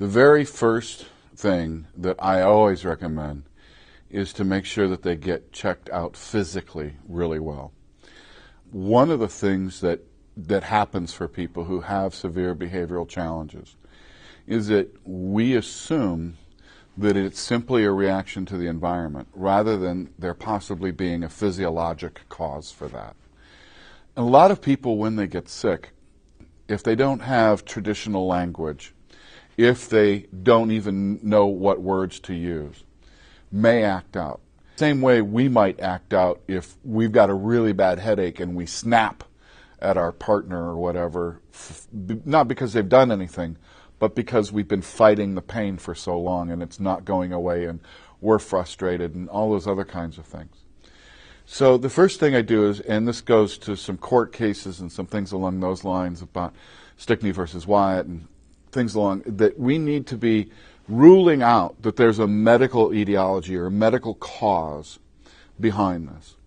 The very first thing that I always recommend is to make sure that they get checked out physically really well. One of the things that happens for people who have severe behavioral challenges is that we assume that it's simply a reaction to the environment rather than there possibly being a physiologic cause for that. And a lot of people, when they get sick, if they don't have traditional language, if they don't even know what words to use, may act out. Same way we might act out if we've got a really bad headache and we snap at our partner or whatever, not because they've done anything, but because we've been fighting the pain for so long and it's not going away and we're frustrated and all those other kinds of things. So the first thing I do is, and this goes to some court cases and some things along those lines about Stickney versus Wyatt and things along, that we need to be ruling out that there's a medical etiology or a medical cause behind this.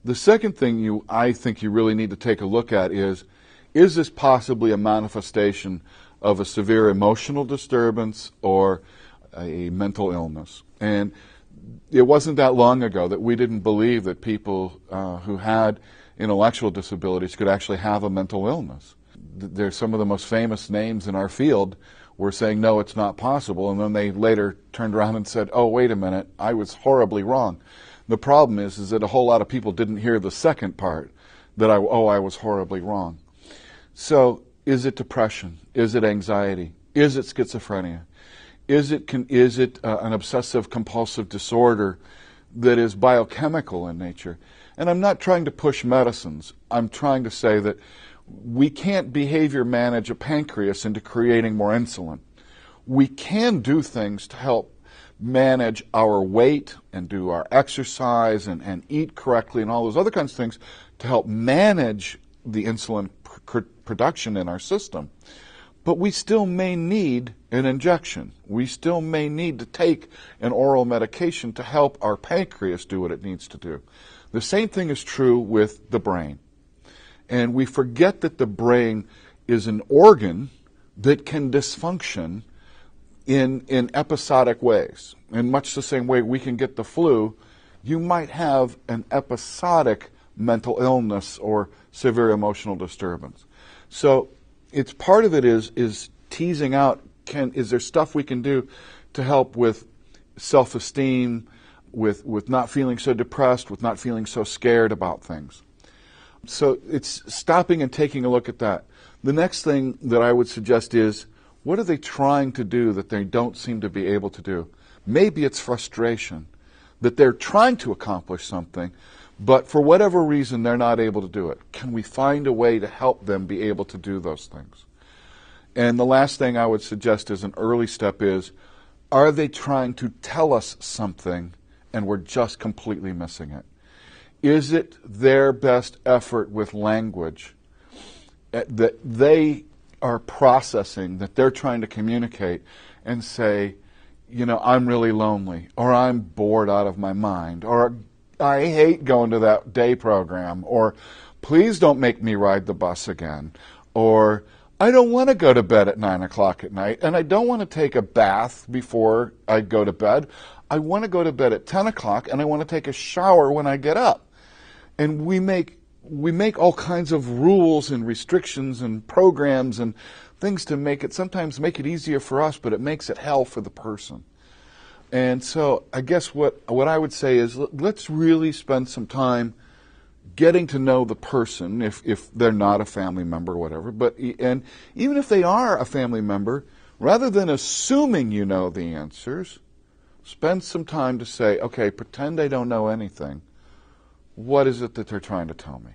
The second thing I think you really need to take a look at is this possibly a manifestation of a severe emotional disturbance or a mental illness? And it wasn't that long ago that we didn't believe that people who had intellectual disabilities could actually have a mental illness. There's some of the most famous names in our field were saying, no, it's not possible, and then they later turned around and said, oh, wait a minute, I was horribly wrong. The problem is that a whole lot of people didn't hear the second part, that I was horribly wrong. So is it depression? Is it anxiety? Is it schizophrenia? Is it an obsessive compulsive disorder that is biochemical in nature? And I'm not trying to push medicines. I'm trying to say that we can't behavior manage a pancreas into creating more insulin. We can do things to help manage our weight and do our exercise and eat correctly and all those other kinds of things to help manage the insulin production in our system. But we still may need an injection. We still may need to take an oral medication to help our pancreas do what it needs to do. The same thing is true with the brain. And we forget that the brain is an organ that can dysfunction in episodic ways. In much the same way we can get the flu, you might have an episodic mental illness or severe emotional disturbance. So it's part of it is teasing out, is there stuff we can do to help with self-esteem, with not feeling so depressed, with not feeling so scared about things. So it's stopping and taking a look at that. The next thing that I would suggest is, what are they trying to do that they don't seem to be able to do? Maybe it's frustration, that they're trying to accomplish something, but for whatever reason they're not able to do it. Can we find a way to help them be able to do those things? And the last thing I would suggest as an early step is, are they trying to tell us something and we're just completely missing it? Is it their best effort with language that they are processing, that they're trying to communicate and say, you know, I'm really lonely, or I'm bored out of my mind, or I hate going to that day program, or please don't make me ride the bus again, or I don't want to go to bed at 9 o'clock at night, and I don't want to take a bath before I go to bed. I want to go to bed at 10 o'clock, and I want to take a shower when I get up. And we make all kinds of rules and restrictions and programs and things to sometimes make it easier for us, but it makes it hell for the person. And so I guess what I would say is, let's really spend some time getting to know the person, if they're not a family member or whatever. And even if they are a family member, rather than assuming you know the answers, spend some time to say, okay, pretend I don't know anything. What is it that they're trying to tell me?